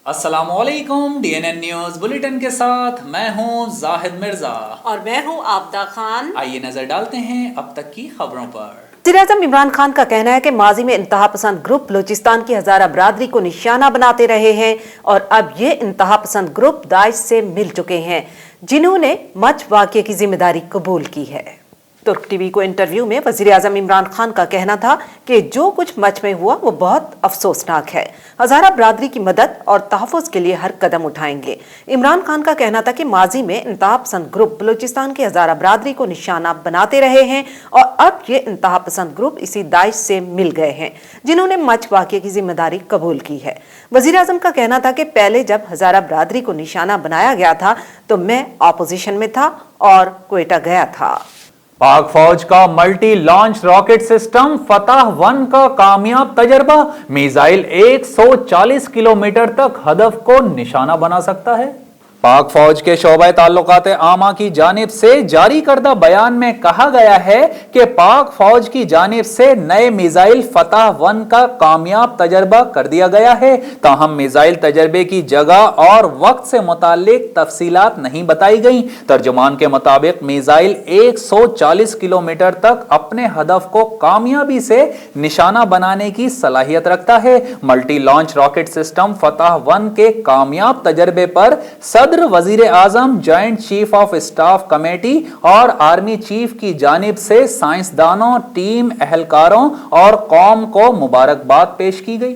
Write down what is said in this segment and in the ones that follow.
अस्सलामुअलैकुम DNN news bulletin के साथ मैं हूं जाहिद मिर्जा और मैं हूं आबदा खान। आइए नजर डालते हैं अब तक की खबरों पर। वज़ीर-ए-आज़म इमरान खान का कहना है कि माजी में इंतहा पसंद ग्रुप बलूचिस्तान की हज़ारा बरादरी को निशाना बनाते रहे हैं और अब ये इंतहा पसंद ग्रुप दाइश से मिल चुके हैं, जिन्होंने मच वाक़े की जिम्मेदारी कबूल की है। तुर्क टीवी को इंटरव्यू में वज़ीर-ए-आज़म इमरान खान का कहना था कि जो कुछ मच में हुआ वो बहुत अफसोसनाक है। हज़ारा बरादरी की मदद और तहफ़्फ़ुज़ के लिए हर कदम उठाएंगे। इमरान खान का कहना था कि माजी में इंतहा पसंद ग्रुप बलूचिस्तान की हज़ारा बरादरी को निशाना बनाते रहे हैं और अब ये इंतहा पसंद ग्रुप इसी दाइश से मिल गए हैं, जिन्होंने मच वाक़े की जिम्मेदारी कबूल की है। वज़ीर-ए-आज़म का कहना था कि पहले जब हज़ारा बरादरी को निशाना बनाया गया था तो मैं अपोजिशन में था और क्वेटा गया था। पाक फौज का मल्टी लॉन्च रॉकेट सिस्टम फतह-1 का कामयाब तजर्बा, मिसाइल 140 किलोमीटर तक हदफ को निशाना बना सकता है। पाक फौज के शोबे ताल्लुकात आमा की जानिब से जारी करदा बयान में कहा गया है कि पाक फौज की जानिब से नए मिसाइल फतह-1 का कामयाब तजर्बा कर दिया गया है, ताहम मिसाइल तजर्बे की जगह और वक्त से मुताल्लिक तफसीलात नहीं बताई गई। तर्जुमान के मुताबिक मिसाइल 140 किलोमीटर तक अपने हदफ को कामयाबी से निशाना बनाने की सलाहियत रखता है। मल्टी लॉन्च रॉकेट सिस्टम फतह-1 के कामयाब तजर्बे पर सदर वजीर आजम, joint chief of staff committee और आर्मी चीफ की जानिब से साइंसदानों, टीम, एहलकारों और कौम को मुबारकबाद पेश की गई।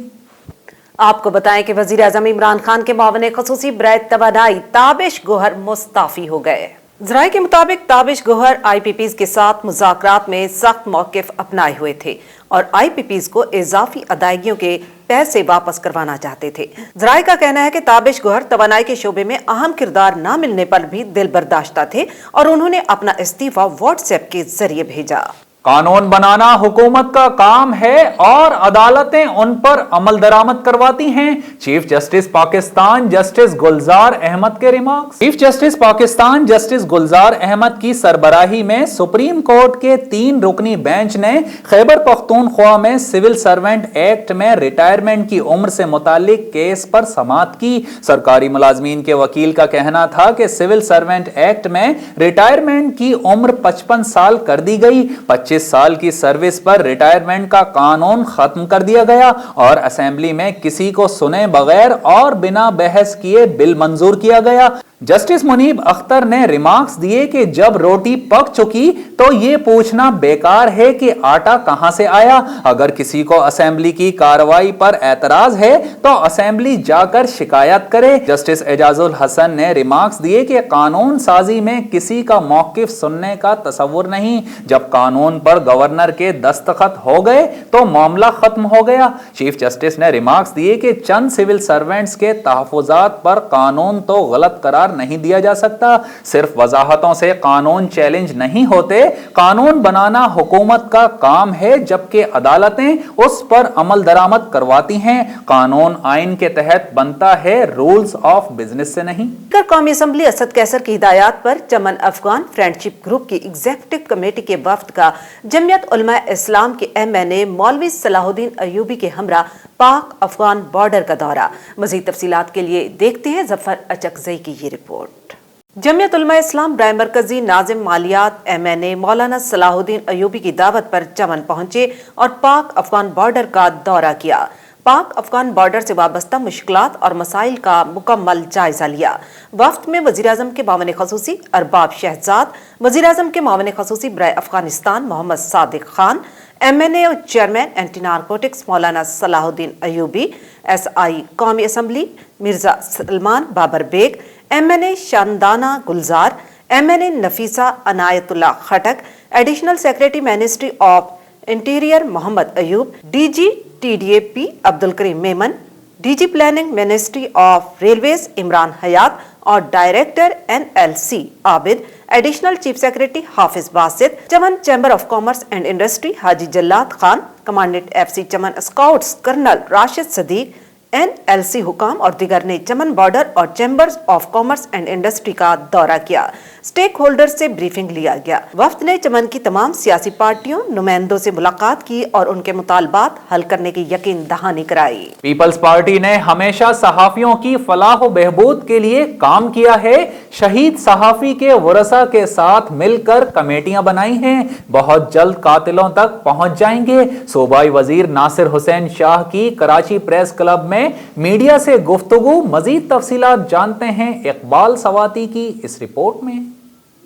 आपको बताएं कि वजीर आजम इमरान खान के मुआविन खसूसी बराए तवानाई ताबिश गोहर मुस्ताफी हो गए। ज़राए के मुताबिक ताबिश गोहर IPPs के साथ मुज़ाकरात में सख्त मौक़िफ़ अपनाए हुए थे और IPPs को इजाफी अदायगियों के पैसे वापस करवाना चाहते थे। ज़राए का कहना है कि ताबिश गोहर तवानाई के शोबे में अहम किरदार न मिलने पर भी दिल बर्दाश्ता थे और उन्होंने अपना इस्तीफा व्हाट्सएप के जरिए भेजा। कानून बनाना हुकूमत का काम है और अदालतें उन पर अमल दरामद करवाती हैं। Chief justice Pakistan justice Gulzar Ahmed के remarks. Chief justice Pakistan justice Gulzar Ahmed की सरबराही में सुप्रीम कोर्ट के 3 रुकनी बेंच ने खैबर पख्तूनख्वा में सिविल सर्वेंट एक्ट में रिटायरमेंट की उम्र से मुतालिक केस पर समाअत की। सरकारी मुलाजमीन के वकील का कहना था कि सिविल सर्वेंट एक्ट में रिटायरमेंट की उम्र 55 साल कर दी गई। 25 साल की सर्विस पर रिटायरमेंट का कानून खत्म कर दिया गया और असेंबली में किसी को सुने बगैर और बिना बहस किए बिल मंजूर किया गया। जस्टिस मुनीब अख्तर ने रिमार्क्स दिए कि जब रोटी पक चुकी तो ये पूछना बेकार है कि आटा कहां से आया। अगर किसी को असेंबली की कार्रवाई पर एतराज है तो असेंबली जाकर शिकायत करे। जस्टिस एजाजुल हसन ने रिमार्क्स दिए कि कानून साजी में किसी का मौकिफ सुनने का तसव्वुर नहीं, जब कानून पर गवर्नर के दस्तखत हो गए तो मामला खत्म हो गया। चीफ जस्टिस ने रिमार्क्स दिए कि चंद सिविल सर्वेंट्स के तहफुजात पर कानून तो गलत करार नहीं दिया जा सकता। सिर्फ वजाहतों से कानून चैलेंज नहीं होते, कानून बनाना हुकूमत का काम है, जबकि अदालतें उस पर अमल दरामद करवाती हैं। कानून आइन के तहत बनता है, रूल्स ऑफ बिजनेस से नहीं। कौमी असम्बली असद कैसर की हिदायत पर चमन अफगान फ्रेंडशिप ग्रुप की एग्जीक्यूटिव कमेटी के वफ्द का जमियत उलमा इस्लाम के MNA मौलवी सलाहुद्दीन अयूबी के हमरा पाक अफगान बॉर्डर का दौरा। मजीद तफसीलात के लिए देखते हैं जफर अचकजई की ये रिपोर्ट। जमियत उलमा इस्लाम बराए मरकजी नाजिम मालियात MNA मौलाना सलाहुद्दीन अयूबी की दावत पर चमन पहुंचे और पाक अफगान बॉर्डर का दौरा किया। पाक अफगान बॉर्डर से वाबस्ता मुश्किलात और मसाइल का मुकम्मल जायजा लिया। वफ्द में वज़ीर आज़म के मुआविन खसूसी अरबाब शहजाद, वज़ीर आज़म के मुआविन खसूसी बराए अफगानिस्तान मोहम्मद सादिक खान, MNA और chairman anti narcotics Maulana Salahuddin Ayubi, SI कौमी assembly Mirza Salman Babar Baig, MNA Shandana Gulzar, MNA Nafisa Inayatullah Khattak, additional secretary ministry of interior Mohammad Ayub, DG TDAP Abdul Karim Memon, DG planning ministry of railways Imran Hayat और director NLC Abid, additional chief secretary Hafiz Basit, Chaman chamber of commerce and industry Haji Jallad Khan, commandant FC Chaman scouts colonel Rashid Sadiq, NLC हुकाम और दिगर ने Chaman border और chambers of commerce and industry का दौरा किया। Stake holder से ब्रीफिंग लिया गया। वफ्द ने चमन की तमाम सियासी पार्टियों नुमाइंदों से मुलाकात की और उनके मुतालबात हल करने की यकीन दहानी कराई। पीपल्स पार्टी ने हमेशा सहाफियों की फलाह व बहबूद के लिए काम किया है। शहीद सहाफी के वरसा के साथ मिलकर कमेटियां बनाई हैं। बहुत जल्द कातिलों तक पहुंच जाएंगे। सूबाई वजीर नासिर हुसैन शाह की कराची प्रेस क्लब में मीडिया से गुफ्तगू। मजीद तफसीलात जानते हैं इकबाल सवाती की इस रिपोर्ट में।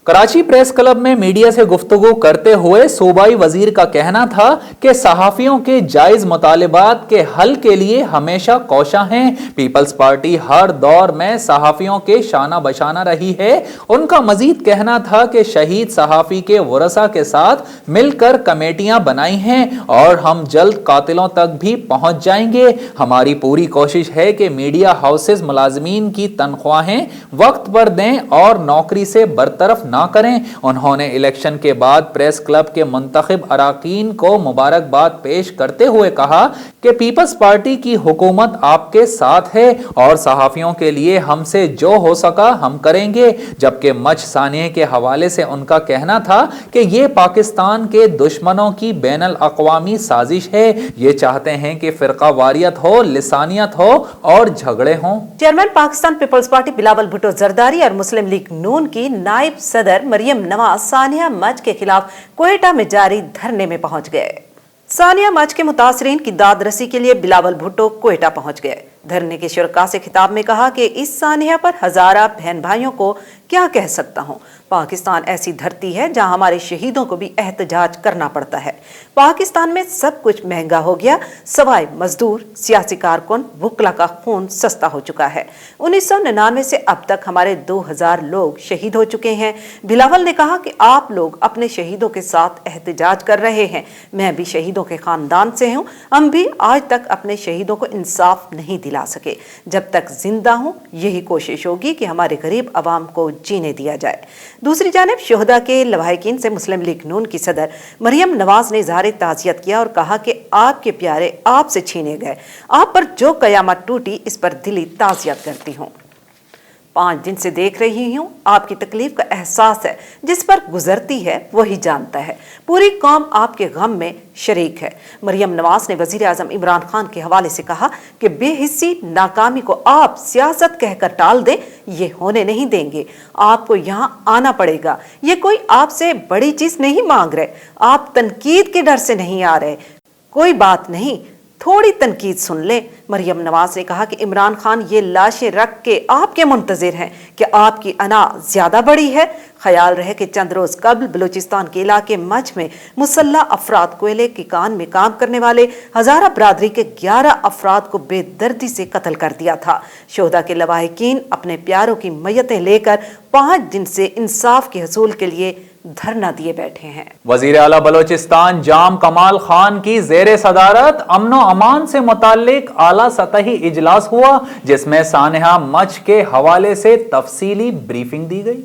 कराची प्रेस क्लब में मीडिया से गुफ्तगू करते हुए सूबाई वजीर का कहना था कि सहाफियों के जायज मुतालिबात के हल के लिए हमेशा कोशा हैं। पीपल्स पार्टी हर दौर में सहाफियों के शाना बशाना रही है। उनका मजीद कहना था कि शहीद सहाफी के वरसा के साथ मिलकर कमेटियां बनाई हैं और हम जल्द कातिलों तक भी पहुंच जाएंगे। हमारी पूरी कोशिश है कि मीडिया हाउसेस मुलाजमीन की तनख्वाहें वक्त पर दें और नौकरी से बरतरफ ना करें। उन्होंने इलेक्शन के बाद प्रेस क्लब के मुंतखब अराकीन को मुबारकबाद पेश करते हुए कहा कि पीपल्स पार्टी की हुकूमत आपके साथ है और सहाफियों के लिए हमसे जो हो सका हम करेंगे। जबकि मच सानिया के हवाले से उनका कहना था कि ये पाकिस्तान के दुश्मनों की बैनुल अक़वामी साजिश है। ये चाहते हैं कि फिरका वारियत हो, लिसानियत हो और झगड़े हों। Chairman Pakistan people's party Bilawal Bhutto Zardari और मुस्लिम लीग नून की नायब सदर मरियम नवाज सानिया मच के खिलाफ कोयटा में जारी धरने में पहुंच गए। सानिया मच के मुतासरीन की दाद रसी के लिए बिलावल भुट्टो कोयटा पहुंच गए। धरने के शुरका से खिताब में कहा कि इस सानिया पर हजारा बहन भाइयों को क्या कह सकता हूं। पाकिस्तान ऐसी धरती है जहां हमारे शहीदों को भी एहतजाज करना पड़ता है। पाकिस्तान में सब कुछ महंगा हो गया, सवाए मजदूर, सियासी कारकुन, वुकला का खून सस्ता हो चुका है। 1999 से अब तक हमारे 2000 लोग शहीद हो चुके हैं। बिलावल ने कहा कि आप लोग अपने शहीदों के साथ एहतजाज कर रहे हैं। मैं भी शहीदों के खानदान से हूं। हम भी आज तक अपने शहीदों को इंसाफ नहीं दिला सके। जब तक जिंदा हूं यही कोशिश होगी कि हमारे गरीब अवाम को जीने दिया जाए। दूसरी जानिब शोहदा के लवाहिकीन से मुस्लिम लीग नून की सदर मरियम नवाज ने इज़हार ताज़ियत किया और कहा कि आपके प्यारे आपसे छीने गए। आप पर जो कयामत टूटी इस पर दिली ताज़ियत करती हूँ। 5 दिन से देख रही हूँ, आपकी तकलीफ का एहसास है। जिस पर गुजरती है वही जानता है। पूरी कौम आपके गम में शरीक है। मरियम नवाज ने वजीर आजम इमरान खान के हवाले से कहा कि बेहिस्सी नाकामी को आप सियासत कहकर टाल दें, ये होने नहीं देंगे। आपको यहाँ आना पड़ेगा। ये कोई आपसे बड़ी चीज नहीं मांग रहे। आप तनकीद के डर से नहीं आ रहे। कोई बात नहीं, थोड़ी तनकीद सुन ले। मरियम नवाज ने कहा कि इमरान खान ये लाशें रख के आपके मुंतजिर हैं कि आपकी अना ज्यादा बड़ी है। ख्याल रहे कि चंद रोज कबल बलूचिस्तान के इलाके मच में मुसल्ला अफराद कोयले की कान में काम करने वाले हजारा बरादरी के 11 अफराद को बेदर्दी से कत्ल कर दिया था। शोहदा के लवाहिकीन अपने प्यारों की मैयतें लेकर 5 दिन से इंसाफ के हसूल के लिए धरना दिए बैठे हैं। वजीर आला बलोचिस्तान जाम कमाल खान की जेरे सदारत अमनो अमान से मुताल्लिक आला सतही इजलास हुआ, जिसमें सानिया मच के हवाले से तफसीली ब्रीफिंग दी गई।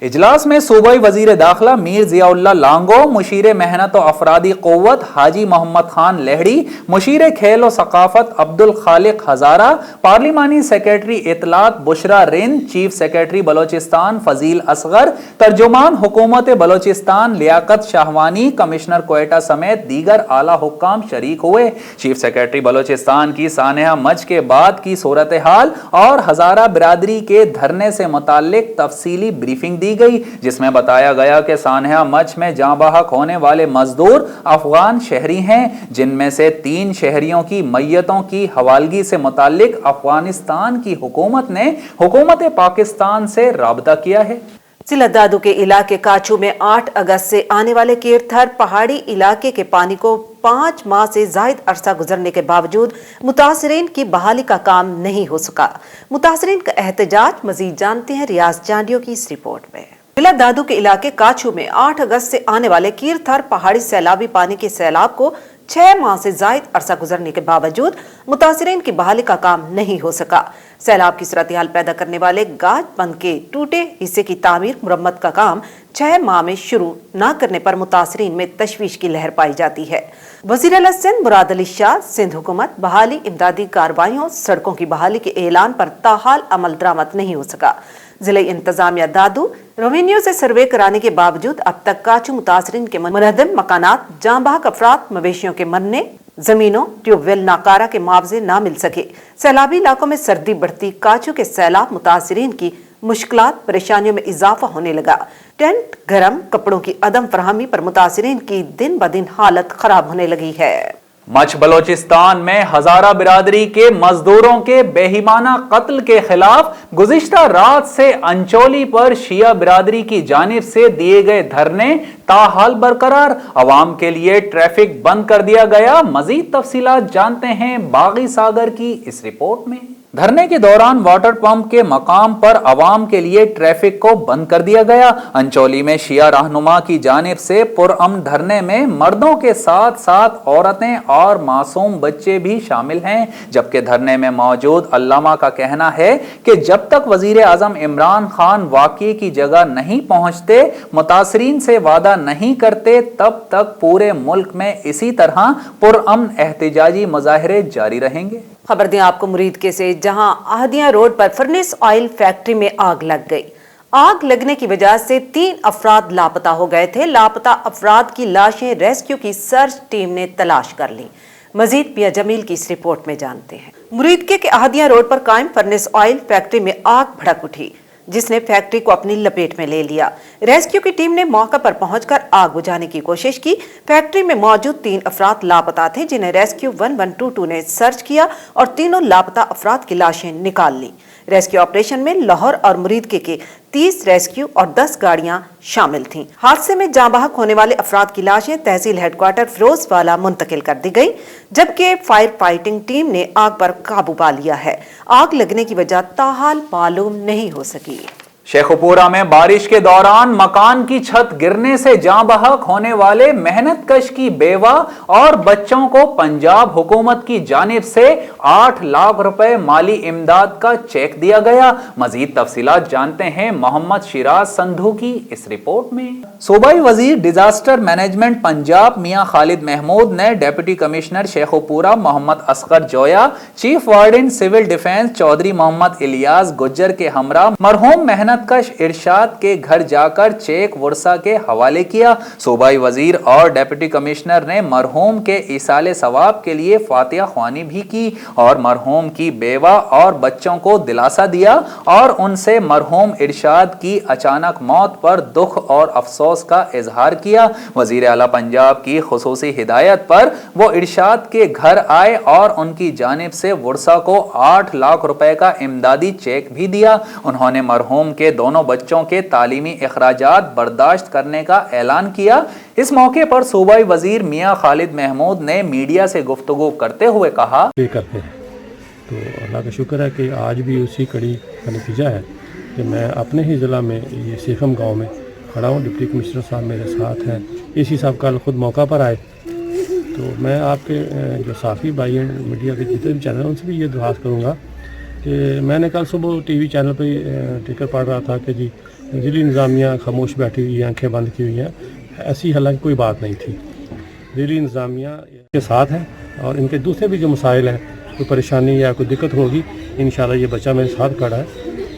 इजलास में सूबाई वजीर दाखिला मीर जियाउल्लाह लांगो, मुशीर मेहनत और अफरादी क़ुव्वत हाजी मोहम्मद खान लहड़ी, मुशीर खेल और सकाफत अब्दुल खालिक हजारा, पार्लिमानी सेक्रेटरी इतलात बुशरा रिंद, चीफ सेक्रेटरी बलोचिस्तान फजील असगर, तर्जुमान हुकूमत बलोचिस्तान लियाकत शाहवानी, कमिश्नर कोयटा समेत दीगर आला हुक्काम शरीक हुए। चीफ सेक्रेटरी बलोचिस्तान की सानिया मच के बाद की सूरत हाल और हजारा बिरादरी के धरने से मुताल्लिक तफसीली ब्रीफिंग दी गई, जिसमें बताया गया कि सानिया मच में जाँ बहक होने वाले मजदूर अफगान शहरी हैं, जिनमें से 3 शहरियों की मैयतों की हवालगी से मुताल्लिक अफगानिस्तान की हुकूमत ने हुकूमत पाकिस्तान से राबता किया है। सिलदादू के इलाके काचू में 8 अगस्त से आने वाले कीरथर पहाड़ी इलाके के पानी को 5 माह से जायद अरसा गुजरने के बावजूद मुतासरीन की बहाली का काम नहीं हो सका। मुतासरीन का एहतजाज मजीद जानते हैं रियाज चांडियो की इस रिपोर्ट में। सिलदादू के इलाके काचू में 8 अगस्त से आने वाले कीरथर पहाड़ी सैलाबी पानी के सैलाब को 6 माह से जायद अरसा गुजरने के बावजूद मुतासरीन की बहाली का काम नहीं हो सका। सैलाब की सूरत-ए-हाल पैदा करने वाले गाज बंद के टूटे हिस्से की तामीर मुरम्मत का काम 6 माह में शुरू न करने पर मुतासरीन में तशवीश की लहर पाई जाती है। वज़ीर आला सिंध मुराद अली शाह सिंध हुकूमत बहाली इमदादी कार्रवाइयों सड़कों की बहाली के ऐलान पर ताहाल अमल दरामद नहीं हो सका। जिले इंतजामिया दादू रेवेन्यू से सर्वे कराने के बावजूद अब तक काचू मुतासरीन के मुनहदम मकानात जांबाहक अफराद मवेशियों के मरने जमीनों ट्यूबवेल नाकारा के मुआवजे न मिल सके। सैलाबी इलाकों में सर्दी बढ़ती काचू के सैलाब मुतासरीन की मुश्किलात परेशानियों में इजाफा होने लगा। टेंट गर्म कपड़ों की अदम फरहमी पर मुतासरीन की दिन ब दिन हालत खराब होने लगी है। मछ बलोचिस्तान में हजारा बिरादरी के मजदूरों के बेईमाना कत्ल के खिलाफ गुज़िश्ता रात से अंचोली पर शिया बिरादरी की जानिब से दिए गए धरने ताहाल बरकरार। अवाम के लिए ट्रैफिक बंद कर दिया गया। मजीद तफसीलात जानते हैं बागी सागर की इस रिपोर्ट में। धरने के दौरान वाटर पंप के मकाम पर अवाम के लिए ट्रैफिक को बंद कर दिया गया। अंचोली में शिया रहनुमा की जानिब से पुरअमन धरने में मर्दों के साथ साथ औरतें और मासूम बच्चे भी शामिल हैं, जबकि धरने में मौजूद अल्लामा का कहना है कि जब तक वजीर आजम इमरान खान वाक़ई की जगह नहीं पहुंचते, मुतासरीन से वादा नहीं करते, तब तक पूरे मुल्क में इसी तरह पुरअमन एहतजाजी मुजाहरे जारी रहेंगे। खबर दें आपको मुरीदके से, जहां आहदियां रोड पर फर्नेस ऑयल फैक्ट्री में आग लग गई। आग लगने की वजह से 3 अफराद लापता हो गए थे। लापता अफराद की लाशें रेस्क्यू की सर्च टीम ने तलाश कर ली। मजीद पिया जमील की इस रिपोर्ट में जानते हैं। मुरीदके के आहदियां रोड पर कायम फर्नेस ऑयल फैक्ट्री में आग भड़क उठी, जिसने फैक्ट्री को अपनी लपेट में ले लिया। रेस्क्यू की टीम ने मौके पर पहुंचकर आग बुझाने की कोशिश की। फैक्ट्री में मौजूद 3 अफराद लापता थे, जिन्हें रेस्क्यू 1122 ने सर्च किया और तीनों लापता अफराद की लाशें निकाल ली। रेस्क्यू ऑपरेशन में लाहौर और मुरीदके के 30 रेस्क्यू और 10 गाड़ियां शामिल थीं। हादसे में जांबाहक होने वाले अफराद की लाशें तहसील हेडक्वार्टर फिरोजवाला मुंतकिल कर दी गई, जबकि फायर फाइटिंग टीम ने आग पर काबू पा लिया है। आग लगने की वजह ताहाल मालूम नहीं हो सकी। शेखुपुरा में बारिश के दौरान मकान की छत गिरने से जाँ बहक होने वाले मेहनत कश की बेवा और बच्चों को पंजाब हुकूमत की जानिब से 8 लाख रुपए माली इमदाद का चेक दिया गया। मजीद तफसीलात जानते हैं मोहम्मद शिराज संधू की इस रिपोर्ट में। सूबाई वजीर डिजास्टर मैनेजमेंट पंजाब मियां खालिद महमूद ने deputy commissioner Sheikhupura Muhammad Asghar Joya, chief warden civil defence Chaudhry Muhammad Ilyas Gujjar के हमरा मरहूम मेहनत कश इरशाद के घर जाकर चेक वर्सा के हवाले किया। सूबाई वजीर और डिप्टी कमिश्नर ने मरहूम के इसाले सवाब के लिए फातिहा ख्वानी भी की और मरहूम की बेवा और बच्चों को दिलासा दिया और उनसे मरहूम इरशाद की अचानक मौत पर दुख और अफसोस का इजहार किया। वजीर आला पंजाब की खुसूसी हिदायत पर वो इरशाद के घर आए और उनकी जानिब से वर्सा को 8 लाख रुपए का इमदादी चेक भी दिया। उन्होंने मरहूम के दोनों बच्चों के तालीमी अखराजात बर्दाश्त करने का ऐलान किया। इस मौके पर सूबाई वजीर मियां खालिद महमूद ने मीडिया से गुफ्तगू करते हुए कहा, करते हैं तो अल्लाह का शुक्र है कि आज भी उसी कड़ी का नतीजा है कि मैं अपने ही ज़िला में ये सीखम गांव में खड़ा हूँ। डिप्टी कमिश्नर साहब मेरे साथ हैं। इसी साहब कल खुद मौका पर आए, तो मैं आपके जो साफ़ी भाई हैं मीडिया के जितने भी चैनल उनसे भी ये दरख्वास्त करूँगा कि मैंने कल सुबह टीवी चैनल पे टिकर पढ़ रहा था कि जी ज़िली इंतज़ामिया खामोश बैठी हुई है, आँखें बंद की हुई हैं। ऐसी हालांकि कोई बात नहीं थी। ज़िली इंतज़ामिया के साथ है और इनके दूसरे भी जो मसाइल हैं, कोई परेशानी या कोई दिक्कत होगी, इंशाल्लाह ये बच्चा मेरे साथ खड़ा है,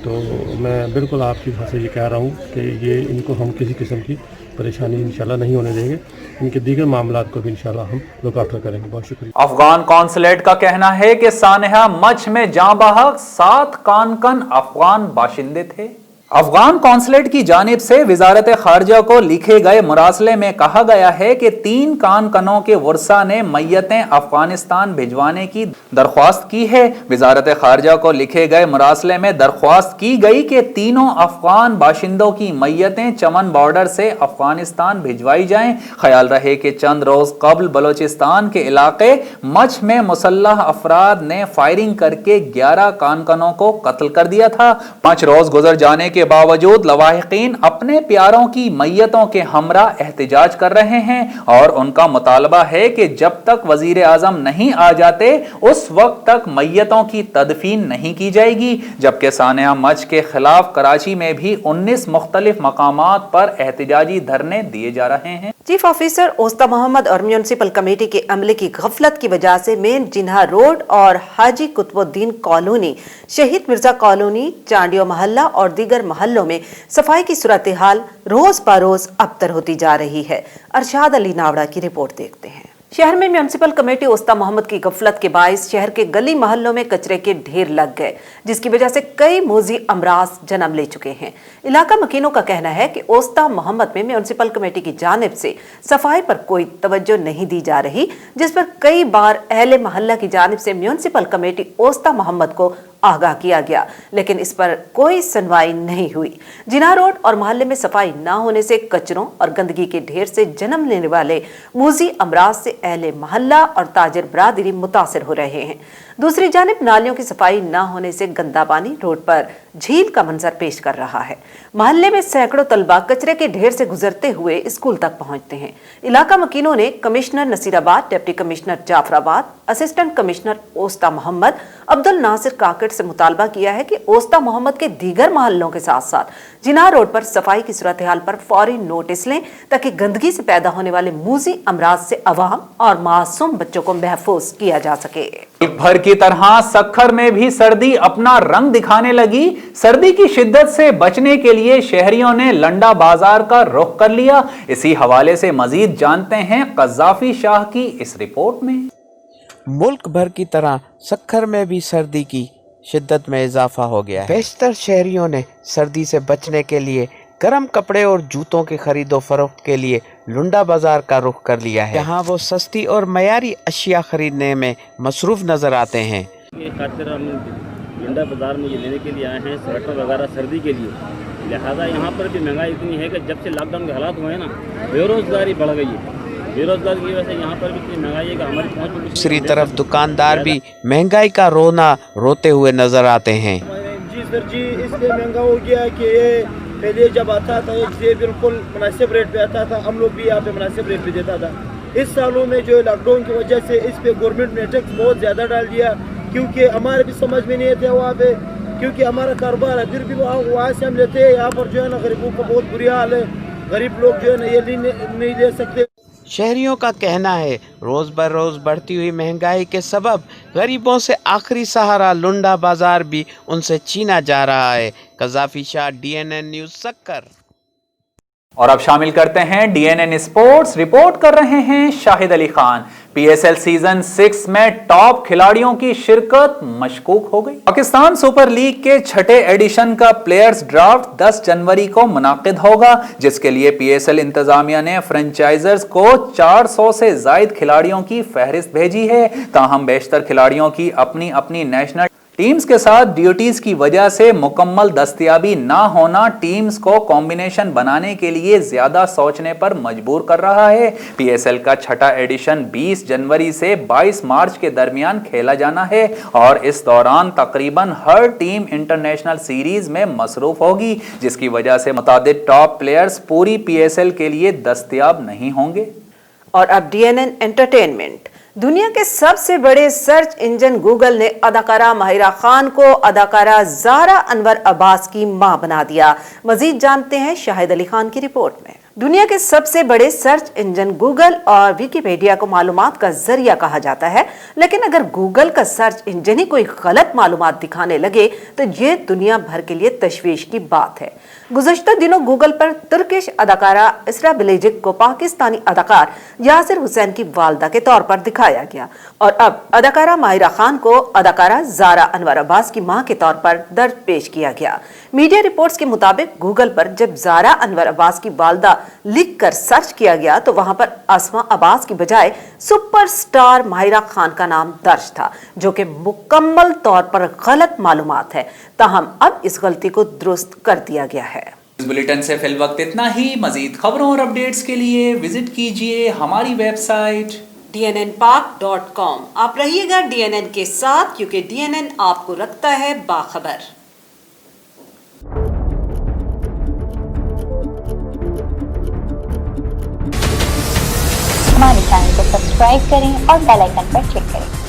तो मैं बिल्कुल आपकी भाषा से ये कह रहा हूँ कि ये इनको हम किसी किस्म की परेशानी इंशाल्लाह नहीं होने देंगे। इनके दीगर मामलात को भी इंशाल्लाह हम लुक आफ्टर करेंगे। बहुत शुक्रिया। अफगान कौंसलेट का कहना है कि सानहा मछ में जाँ बहक 7 कानकन अफगान बाशिंदे थे। अफगान कौंसलेट की जानिब से वजारत खारजा को लिखे गए मुरासले में कहा गया है कि 3 कानकनों के वर्सा ने मैयतें अफगानिस्तान भिजवाने की दरख्वास्त की है। वजारत खारजा को लिखे गए मुरासले में दरख्वास्त की गई कि तीनों अफगान बाशिंदों की मैयतें चमन बॉर्डर से अफगानिस्तान भिजवाई जाएं। ख्याल रहे कि चंद रोज कबल बलोचिस्तान के इलाके मछ में मुसल्लह अफराद ने फायरिंग करके 11 कानकनों को कत्ल कर दिया था। 5 रोज गुजर जाने के के बावजूद लवाहिकीन अपने प्यारों की मैयतों के हमरा एहतजाज कर रहे हैं और उनका मुतालबा है कि जब तक वजीर आजम नहीं आ जाते उस वक्त तक मैयतों की तदफीन नहीं की जाएगी। जबकि सानिया मच के खिलाफ कराची में भी 19 मुख्तलिफ मकामात पर एहतजाजी धरने दिए जा रहे हैं। चीफ ऑफिसर ओस्ता मोहम्मद और म्यूनिसिपल कमेटी के अमले की गफलत की वजह से मेन जिन्हा रोड और हाजी कुतुबुद्दीन कॉलोनी, शहीद मिर्जा कॉलोनी, चांडियो मोहल्ला और दीगर मोहल्लों में सफाई की सूरत हाल रोज बरोज अबतर होती जा रही है। अरशाद अली नावड़ा की रिपोर्ट देखते हैं। शहर में म्यूनिसिपल कमेटी ओस्ता मोहम्मद की गफलत के बायस शहर के गली मोहल्लों में कचरे के ढेर लग गए, जिसकी वजह से कई मोजी अमराज जन्म ले चुके हैं। इलाका मकीनों का कहना है कि ओस्ता मोहम्मद में म्यूनिसिपल कमेटी की जानिब से सफाई पर कोई तवज्जो नहीं दी जा रही, जिस पर कई बार अहले मोहल्ला की जानिब से म्यूनिसिपल कमेटी ओस्ता मोहम्मद को आगाह किया गया, लेकिन इस पर कोई सुनवाई नहीं हुई। जिन्हा रोड और मोहल्ले में सफाई न होने से कचरों और गंदगी के ढेर से जन्म लेने वाले मूजी अमराज से अहले मोहल्ला और ताजिर बरादरी मुतासिर हो रहे हैं। दूसरी जानिब नालियों की सफाई न होने से गंदा पानी रोड पर झील का मंजर पेश कर रहा है। मोहल्ले में सैकड़ों तलबा कचरे के ढेर से गुजरते हुए स्कूल तक पहुंचते हैं। इलाका मकीनों ने commissioner Naseerabad, deputy commissioner Jafarabad, assistant commissioner Usta Mohammad Abdul Nasir Kakar से मुतालबा किया है कि ओस्ता मोहम्मद के दीगर मोहल्लों के साथ साथ जिन्हा रोड पर सफाई की सूरत हाल पर फौरी नोटिस लें, ताकि गंदगी से पैदा होने वाले मूजी अमराज से अवाम और मासूम बच्चों को महफूज किया जा सके। भर की तरह सक्खर में भी सर्दी अपना रंग दिखाने लगी। सर्दी की शिद्दत से बचने के लिए शहरियों ने लंडा बाजार का रुख कर लिया। इसी हवाले से मजीद जानते हैं कज़ाफी शाह की इस रिपोर्ट में। मुल्क भर की तरह सक्खर में भी सर्दी की शिद्दत में इजाफा हो गया है। बेशतर शहरियों ने सर्दी से बचने के लिए गर्म कपड़े और जूतों की खरीदो फरोख्त के लिए लुंडा बाजार का रुख कर लिया है। यहाँ वो सस्ती और मयारी अशिया खरीदने में मसरूफ नजर आते हैं। खातिर हम लुंडा बाजार में ये लेने के लिए आए हैं, स्वेटर वगैरह सर्दी के लिए। लिहाजा यहाँ पर भी महंगाई इतनी है कि जब से लॉकडाउन के हालात हुए हैं ना, बेरोजगारी बढ़ गई है। बेरोजगारी की वजह से यहाँ पर भी इतनी महंगाई है कि हमारी पहुँच। दूसरी तरफ दुकानदार भी महंगाई का रोना रोते हुए नजर आते हैं। जी सर जी, इसलिए महंगा हो गया कि ये पहले जब आता था ये बिल्कुल मुनासिब रेट पे आता था, हम लोग भी यहाँ पे मुनासिब रेट पे देता था। इस सालों में जो लॉकडाउन की वजह से इस पे गवर्नमेंट ने टैक्स बहुत ज़्यादा डाल दिया, क्योंकि हमारे भी समझ में नहीं थे वहाँ पे, क्योंकि हमारा कारोबार है, फिर भी वहाँ से हम लेते हैं। यहाँ पर जो है ना गरीबों का बहुत बुरी हाल है, गरीब लोग जो है ना ये नहीं ले सकते। शहरियों का कहना है रोज बर रोज बढ़ती हुई महंगाई के सबब गरीबों से आखिरी सहारा लुंडा बाजार भी उनसे छीना जा रहा है। कज़ाफी शाह, DNN न्यूज़, सक्कर। और अब शामिल करते हैं DNN स्पोर्ट्स। रिपोर्ट कर रहे हैं शाहिद अली खान। PSL सीजन 6 में टॉप खिलाड़ियों की शिरकत मशकूक हो गई। पाकिस्तान सुपर लीग के छठे एडिशन का प्लेयर्स ड्राफ्ट 10 जनवरी को मुनाकिद होगा, जिसके लिए PSL इंतजामिया ने फ्रेंचाइजर्स को 400 से जायद खिलाड़ियों की फहरिस्त भेजी है। ताहम बेशतर खिलाड़ियों की अपनी अपनी नेशनल टीम्स के साथ ड्यूटीज की वजह से मुकम्मल दस्तयाबी ना होना टीम्स को कॉम्बिनेशन बनाने के लिए ज्यादा सोचने पर मजबूर कर रहा है। PSL का छठा एडिशन 20 जनवरी से 22 मार्च के दरमियान खेला जाना है और इस दौरान तकरीबन हर टीम इंटरनेशनल सीरीज में मसरूफ होगी, जिसकी वजह से मुतादिद टॉप प्लेयर्स पूरी PSL के लिए दस्तयाब नहीं होंगे। और अब DNN एंटरटेनमेंट। दुनिया के सबसे बड़े सर्च इंजन गूगल ने अदाकारा माहिरा खान को अदाकारा ज़ारा अनवर अब्बास की मां बना दिया। मजीद जानते हैं शाहिद अली खान की रिपोर्ट में। दुनिया के सबसे बड़े सर्च इंजन गूगल और विकिपीडिया को मालूमात का जरिया कहा जाता है, लेकिन अगर गूगल का सर्च इंजन ही कोई गलत मालूमात दिखाने लगे तो ये दुनिया भर के लिए तशवीश की बात है। गुज़श्ता दिनों गूगल पर तुर्किश अदाकारा इसरा बिलेजिक को पाकिस्तानी अदाकार यासिर हुसैन की वालदा के तौर पर दिखाया गया और अब अदाकारा माहिरा खान को अदाकारा ज़ारा अनवर अब्बास की मां के तौर पर दर्ज पेश किया गया। मीडिया रिपोर्ट्स के मुताबिक गूगल पर जब ज़ारा अनवर अब्बास की वालदा लिख कर सर्च किया गया तो वहां पर आसमा अब्बास की बजाय सुपरस्टार माहिरा खान का नाम दर्ज था, जो कि मुकम्मल तौर पर गलत मालूमात है। ताहम अब इस गलती को दुरुस्त कर दिया गया है। इस बुलेटिन से फिल वक्त इतना ही। मजीद खबरों और अपडेट्स के लिए विजिट कीजिए हमारी वेबसाइट DNNPAK.com। आप रहिएगा DNN के साथ, क्योंकि DNN आपको रखता है बाखबर। हमारे चैनल को सब्सक्राइब करें और बेल आइकन पर क्लिक करें।